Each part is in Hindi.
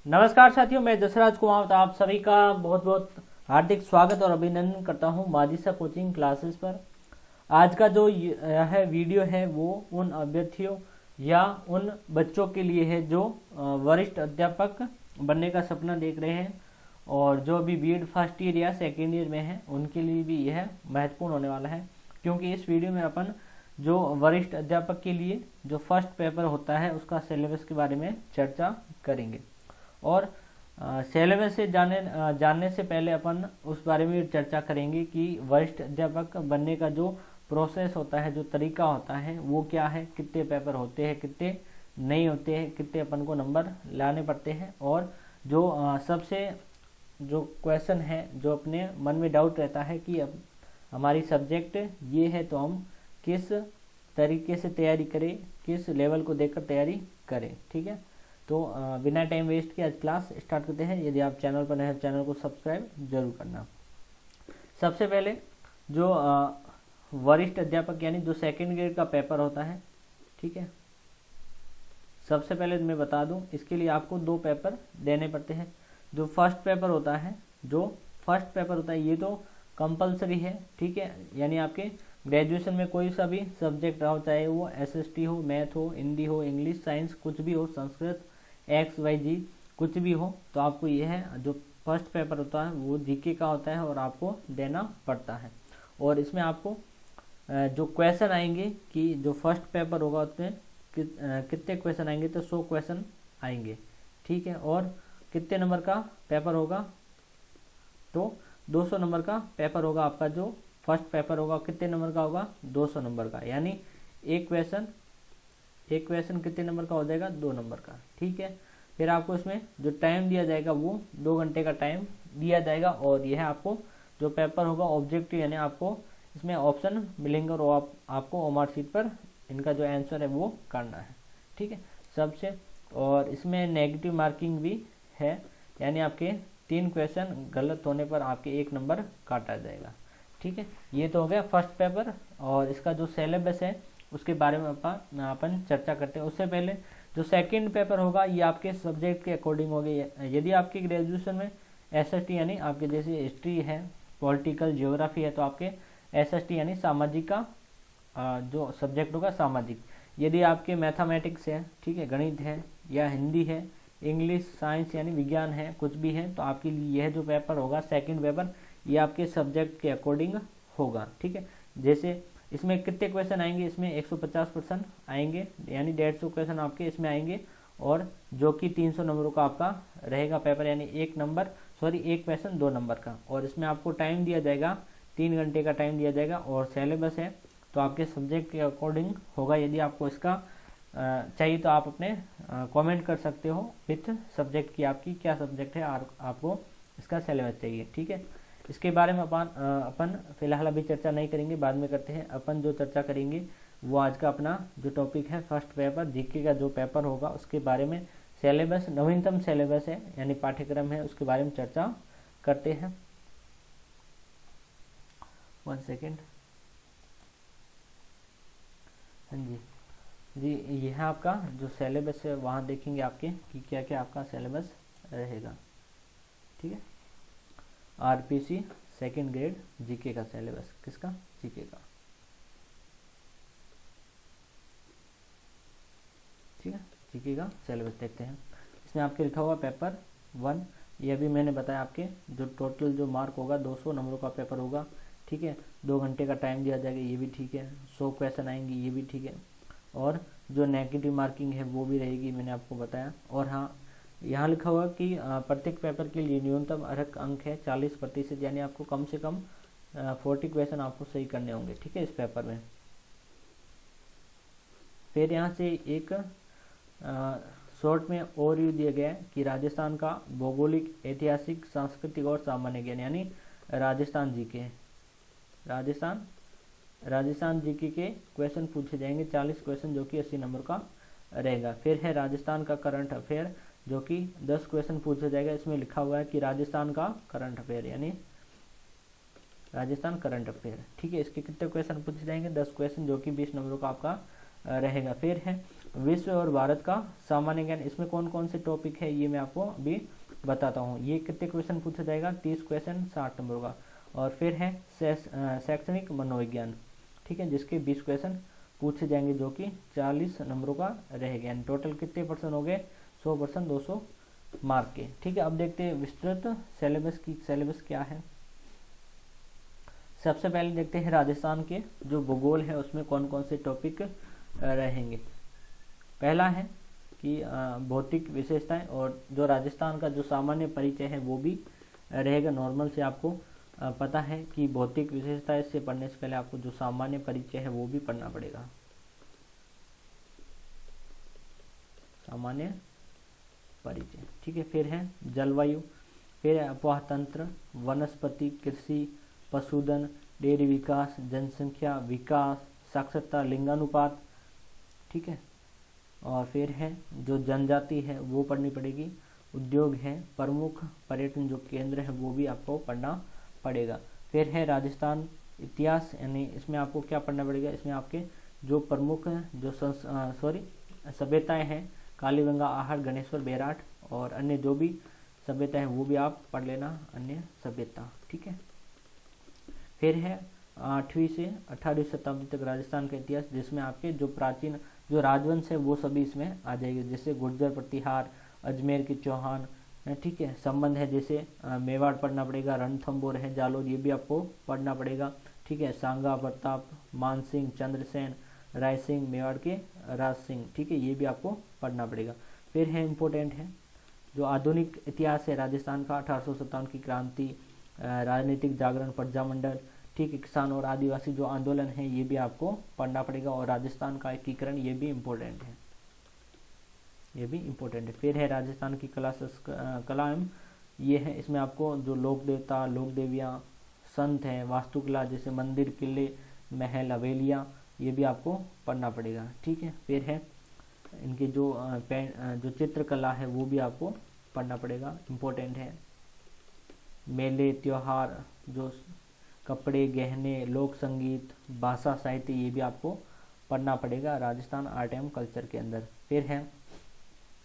नमस्कार साथियों, मैं जसराज कुमार तो आप सभी का बहुत बहुत हार्दिक स्वागत और अभिनंदन करता हूं माजिसा कोचिंग क्लासेस पर। आज का जो है वीडियो है वो उन अभ्यर्थियों या उन बच्चों के लिए है जो वरिष्ठ अध्यापक बनने का सपना देख रहे हैं और जो अभी बीएड फर्स्ट ईयर या सेकेंड ईयर में है उनके लिए भी यह महत्वपूर्ण होने वाला है, क्योंकि इस वीडियो में अपन जो वरिष्ठ अध्यापक के लिए जो फर्स्ट पेपर होता है उसका सिलेबस के बारे में चर्चा करेंगे। और सिलेबस से जानने से पहले अपन उस बारे में चर्चा करेंगे कि वरिष्ठ अध्यापक बनने का जो प्रोसेस होता है, जो तरीका होता है वो क्या है, कितने पेपर होते हैं, कितने नहीं होते हैं, कितने अपन को नंबर लाने पड़ते हैं, और जो सबसे जो क्वेश्चन है जो अपने मन में डाउट रहता है कि अब हमारी सब्जेक्ट ये है तो हम किस तरीके से तैयारी करें, किस लेवल को देखकर तैयारी करें। ठीक है, तो बिना टाइम वेस्ट किए आज क्लास स्टार्ट करते हैं। यदि आप चैनल पर नए हैं चैनल को सब्सक्राइब जरूर करना। सबसे पहले जो वरिष्ठ अध्यापक यानी जो सेकंड ग्रेड का पेपर होता है, ठीक है, सबसे पहले मैं बता दूं इसके लिए आपको दो पेपर देने पड़ते हैं। जो फर्स्ट पेपर होता है ये तो कंपलसरी है, ठीक है, यानी आपके ग्रेजुएशन में कोई सा भी सब्जेक्ट रहो, चाहे वो एसएसटी हो, मैथ हो, हिंदी हो, इंग्लिश, साइंस, कुछ भी हो, संस्कृत, XYZ कुछ भी हो, तो आपको यह है जो फर्स्ट पेपर होता है वो जीके का होता है और आपको देना पड़ता है। और इसमें आपको जो क्वेश्चन आएंगे कि जो फर्स्ट पेपर होगा उसमें कितने क्वेश्चन आएंगे, तो 100 क्वेश्चन आएंगे, ठीक है। और कितने नंबर का पेपर होगा, तो 200 नंबर का पेपर होगा आपका। जो फर्स्ट पेपर होगा कितने नंबर का होगा, 200 नंबर का, यानी एक क्वेश्चन कितने नंबर का हो जाएगा, 2 नंबर का, ठीक है। फिर आपको इसमें जो टाइम दिया जाएगा वो 2 घंटे का टाइम दिया जाएगा। और यह आपको जो पेपर होगा ऑब्जेक्टिव, यानी आपको इसमें ऑप्शन मिलेंगे और आपको ओमार शीट पर इनका जो आंसर है वो करना है, ठीक है, सबसे। और इसमें नेगेटिव मार्किंग भी है, यानी आपके 3 क्वेश्चन गलत होने पर आपके 1 नंबर काटा जाएगा, ठीक है। ये तो हो गया फर्स्ट पेपर। और इसका जो सिलेबस है उसके बारे में अपन चर्चा करते हैं। उससे पहले जो सेकंड पेपर होगा ये आपके सब्जेक्ट के अकॉर्डिंग होगा। यदि आपके ग्रेजुएशन में एसएसटी यानी आपके जैसे हिस्ट्री है, पॉलिटिकल, ज्योग्राफी है, तो आपके एसएसटी यानी सामाजिक का जो सब्जेक्ट होगा सामाजिक। यदि आपके मैथमेटिक्स है, ठीक है, गणित है, या हिंदी है, इंग्लिश, साइंस यानी विज्ञान है, कुछ भी है, तो आपके लिए यह जो पेपर होगा सेकंड पेपर ये आपके सब्जेक्ट के अकॉर्डिंग होगा, ठीक है। जैसे इसमें कितने क्वेश्चन आएंगे, इसमें 150% आएंगे, यानी 150 क्वेश्चन आपके इसमें आएंगे। और जो कि 300 नंबरों का आपका रहेगा पेपर, यानी एक क्वेश्चन 2 नंबर का। और इसमें आपको टाइम दिया जाएगा, 3 घंटे का टाइम दिया जाएगा। और सिलेबस है तो आपके सब्जेक्ट के अकॉर्डिंग होगा। यदि आपको इसका चाहिए तो आप अपने कमेंट कर सकते हो विथ सब्जेक्ट की आपकी क्या सब्जेक्ट है और आपको इसका सिलेबस चाहिए, ठीक है। इसके बारे में अपन फिलहाल अभी चर्चा नहीं करेंगे, बाद में करते हैं। अपन जो चर्चा करेंगे वो आज का अपना जो टॉपिक है फर्स्ट पेपर जीके का जो पेपर होगा उसके बारे में सिलेबस, नवीनतम सिलेबस है यानी पाठ्यक्रम है, उसके बारे में चर्चा करते हैं। 1 सेकेंड। हाँ जी, यह आपका जो सिलेबस है वहाँ देखेंगे आपके कि क्या क्या आपका सिलेबस रहेगा, ठीक है। आरपीसी सेकंड ग्रेड जीके का सिलेबस, किसका, जीके का, ठीक है। जीके का सिलेबस देखते हैं। इसमें आपके लिखा हुआ पेपर 1, ये अभी मैंने बताया आपके जो टोटल जो मार्क होगा 200 नंबरों का पेपर होगा, ठीक है। 2 घंटे का टाइम दिया जाएगा, ये भी ठीक है। 100 क्वेश्चन आएंगे, ये भी ठीक है। और जो नेगेटिव मार्किंग है वो भी रहेगी, मैंने आपको बताया। और हाँ, यहाँ लिखा हुआ कि प्रत्येक पेपर के लिए न्यूनतम अर्हक अंक है 40%, यानी आपको कम से कम 40 क्वेश्चन आपको सही करने होंगे, ठीक है, इस पेपर में। फिर यहाँ से एक शॉर्ट में ओवरव्यू दिया गया है कि राजस्थान का भौगोलिक, ऐतिहासिक, सांस्कृतिक और सामान्य ज्ञान, यानी राजस्थान जीके, राजस्थान जीके के क्वेश्चन पूछे जाएंगे, 40 क्वेश्चन, जो कि 80 नंबर का रहेगा। फिर है राजस्थान का करंट अफेयर, जो कि 10 क्वेश्चन पूछा जाएगा। इसमें लिखा हुआ है कि राजस्थान का करंट अफेयर, यानी राजस्थान करंट अफेयर, ठीक है। इसके कितने क्वेश्चन पूछे जाएंगे, 10 क्वेश्चन, जो कि 20 नंबरों का आपका रहेगा। फिर है विश्व और भारत का सामान्य ज्ञान, इसमें कौन कौन से टॉपिक है ये मैं आपको अभी बताता हूँ। ये कितने क्वेश्चन पूछा जाएगा, 30 क्वेश्चन 60 नंबर का। और फिर है शैक्षणिक मनोविज्ञान, ठीक है, जिसके 20 क्वेश्चन पूछे जाएंगे जो कि 40 नंबरों का रहेगा। टोटल कितने परसेंट हो गए, 100%, 200 मार्क के, ठीक है। अब देखते हैं विस्तृत सिलेबस की, सिलेबस क्या है। सबसे पहले देखते हैं राजस्थान के जो भूगोल है उसमें कौन कौन से टॉपिक रहेंगे। पहला है कि भौतिक विशेषताएं, और जो राजस्थान का जो सामान्य परिचय है वो भी रहेगा। नॉर्मल से आपको पता है कि भौतिक विशेषताएं से पढ़ने से पहले आपको जो सामान्य परिचय है वो भी पढ़ना पड़ेगा, सामान्य परिचय, ठीक है। फिर है जलवायु, फिर है अफवाह तंत्र, वनस्पति, कृषि, पशुधन, डेयरी विकास, जनसंख्या विकास, साक्षरता, लिंगानुपात, ठीक है। और फिर है जो जनजाति है वो पढ़नी पड़ेगी, उद्योग है, प्रमुख पर्यटन जो केंद्र है वो भी आपको पढ़ना पड़ेगा। फिर है राजस्थान इतिहास, यानी इसमें आपको क्या पढ़ना पड़ेगा, इसमें आपके जो प्रमुख जो सभ्यताएं हैं, कालीगंगा, आहट, गणेश्वर, बेराट और अन्य जो भी सभ्यता है वो भी आप पढ़ लेना, अन्य सभ्यता, ठीक है। फिर है 8वीं से 18वीं शताब्दी तक राजस्थान का इतिहास, जिसमें आपके जो प्राचीन जो राजवंश है वो सभी इसमें आ जाएगी, जैसे गुर्जर, प्रतिहार, अजमेर के चौहान, ठीक है। संबंध है जैसे मेवाड़ पढ़ना पड़ेगा, रणथंभौर है, जालोर, ये भी आपको पढ़ना पड़ेगा, ठीक है। सांगा, प्रताप, मानसिंह, चंद्रसेन, राय सिंह, मेवाड़ के राज सिंह, ठीक है, ये भी आपको पढ़ना पड़ेगा। फिर है इम्पोर्टेंट है जो आधुनिक इतिहास है राजस्थान का, 1857 की क्रांति, राजनीतिक जागरण, प्रजामंडल, ठीक है, किसान और आदिवासी जो आंदोलन है ये भी आपको पढ़ना पड़ेगा, और राजस्थान का एकीकरण ये भी इम्पोर्टेंट है, ये भी इम्पोर्टेंट है। फिर है राजस्थान की कला एवं ये है, इसमें आपको जो लोक देवता, लोक देवियाँ, संत हैं, वास्तुकला जैसे मंदिर, किले, महल, हवेलियाँ, ये भी आपको पढ़ना पड़ेगा, ठीक है। फिर है इनके जो चित्रकला है वो भी आपको पढ़ना पड़ेगा, इम्पोर्टेंट है। मेले, त्योहार, जो कपड़े, गहने, लोक संगीत, भाषा, साहित्य, ये भी आपको पढ़ना पड़ेगा राजस्थान आर्ट एवं कल्चर के अंदर। फिर है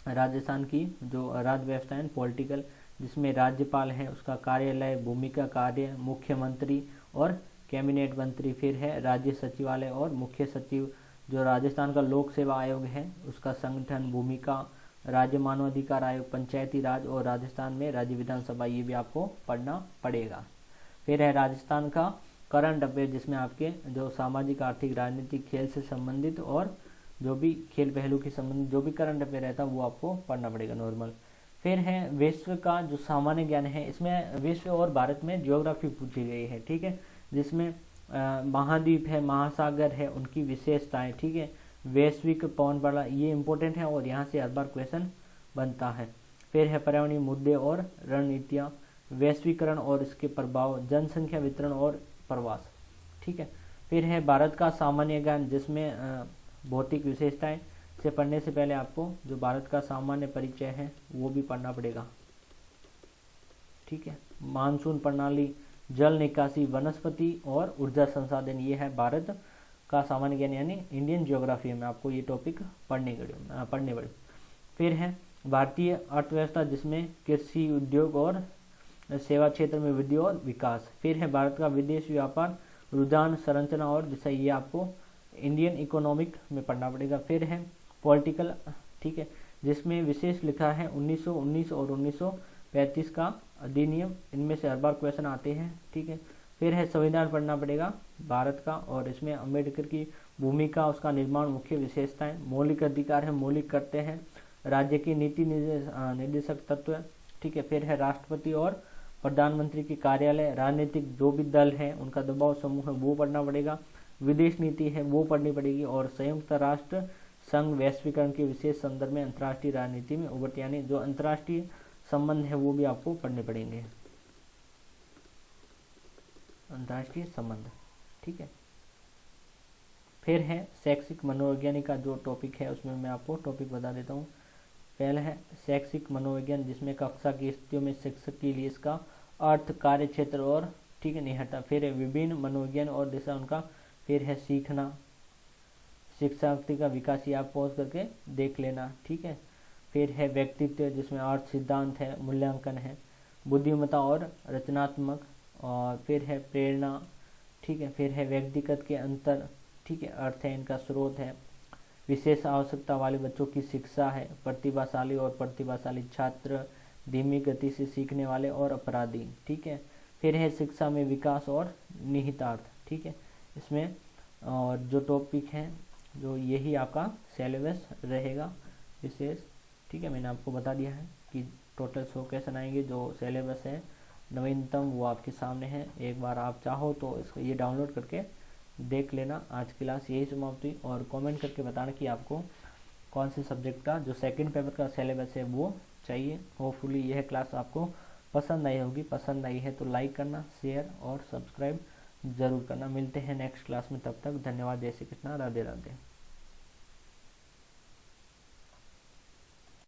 राजस्थान की जो राज्य व्यवस्था है पॉलिटिकल, जिसमें राज्यपाल है, उसका कार्यालय, भूमिका, कार्य, मुख्यमंत्री और कैबिनेट मंत्री। फिर है राज्य सचिवालय और मुख्य सचिव, जो राजस्थान का लोक सेवा आयोग है उसका संगठन, भूमिका, राज्य मानवाधिकार आयोग, पंचायती राज और राजस्थान में राज्य विधानसभा, ये भी आपको पढ़ना पड़ेगा। फिर है राजस्थान का करंट अफेयर, जिसमें आपके जो सामाजिक, आर्थिक, राजनीतिक, खेल से संबंधित और जो भी खेल पहलू के संबंधित जो भी करंट अफेयर रहता है वो आपको पढ़ना पड़ेगा, नॉर्मल। फिर है विश्व का जो सामान्य ज्ञान है, इसमें विश्व और भारत में ज्योग्राफी पूछी गई है, ठीक है, जिसमें महाद्वीप है, महासागर है, उनकी विशेषताएं, ठीक है, वैश्विक पवन प्रला, ये इंपॉर्टेंट है और यहाँ से हर बार क्वेश्चन बनता है। फिर है पर्यावरणीय मुद्दे और रणनीतियाँ, वैश्वीकरण और इसके प्रभाव, जनसंख्या वितरण और प्रवास, ठीक है। फिर है भारत का सामान्य ज्ञान, जिसमें भौतिक विशेषताएं से पढ़ने से पहले आपको जो भारत का सामान्य परिचय है वो भी पढ़ना पड़ेगा, ठीक है। मानसून प्रणाली, जल निकासी, वनस्पति और ऊर्जा संसाधन, ये है भारत का सामान्य ज्ञान, यानी इंडियन ज्योग्राफी में आपको ये टॉपिक पढ़ने पड़े। फिर है भारतीय अर्थव्यवस्था, जिसमें कृषि, उद्योग और सेवा क्षेत्र में वृद्धि और विकास। फिर है भारत का विदेश व्यापार, रुझान, संरचना और दिशा, ये आपको इंडियन इकोनॉमिक में पढ़ना पड़ेगा। फिर है पॉलिटिकल, ठीक है, जिसमें विशेष लिखा है 1919 और 1935 का अधिनियम, इनमें से हर बार क्वेश्चन आते हैं, ठीक है। फिर है संविधान पढ़ना पड़ेगा भारत का, और इसमें अम्बेडकर की भूमिका, उसका निर्माण, मुख्य विशेषताएं, मौलिक अधिकार है, मौलिक करते हैं, राज्य की नीति निर्देशक तत्व, ठीक है। फिर है राष्ट्रपति और प्रधानमंत्री के कार्यालय, राजनीतिक जो भी दल है उनका दबाव समूह है वो पढ़ना पड़ेगा, विदेश नीति है वो पढ़नी पड़ेगी, और संयुक्त राष्ट्र संघ वैश्वीकरण के विशेष संदर्भ में अंतर्राष्ट्रीय राजनीति में उभरती, यानी जो अंतर्राष्ट्रीय संबंध है वो भी आपको पढ़ने पड़ेंगे, अंतर्राष्ट्रीय संबंध, ठीक है। फिर है शैक्षिक मनोविज्ञान का जो टॉपिक है, उसमें मैं आपको टॉपिक बता देता हूँ। पहला है शैक्षिक मनोविज्ञान, जिसमें कक्षा की स्थितियों में शिक्षक के लिए इसका अर्थ, कार्य क्षेत्र और, ठीक है, निहत्ता। फिर है विभिन्न मनोविज्ञान और दिशा उनका। फिर है सीखना, शिक्षाशक्ति का विकास, ये आप पॉज करके देख लेना, ठीक है। फिर है व्यक्तित्व, जिसमें अर्थ सिद्धांत है, मूल्यांकन है, बुद्धिमत्ता और रचनात्मक, और फिर है प्रेरणा, ठीक है। फिर है व्यक्तिगत के अंतर, ठीक है, अर्थ है इनका स्रोत है, विशेष आवश्यकता वाले बच्चों की शिक्षा है, प्रतिभाशाली और प्रतिभाशाली छात्र, धीमी गति से सीखने वाले और अपराधी, ठीक है। फिर है शिक्षा में विकास और निहितार्थ, ठीक है। इसमें और जो टॉपिक हैं, जो यही आपका सिलेबस रहेगा विशेष, ठीक है। मैंने आपको बता दिया है कि टोटल 100 क्वेश्चन आएंगे। जो सिलेबस है नवीनतम वो आपके सामने है, एक बार आप चाहो तो इसको ये डाउनलोड करके देख लेना। आज की क्लास यही समाप्त हुई, और कमेंट करके बताना कि आपको कौन से सब्जेक्ट का जो सेकंड पेपर का सिलेबस है वो चाहिए। होपफुली यह क्लास आपको पसंद आई होगी। पसंद आई है तो लाइक करना, शेयर और सब्सक्राइब ज़रूर करना। मिलते हैं नेक्स्ट क्लास में, तब तक धन्यवाद। जय श्री कृष्णा, राधे राधे।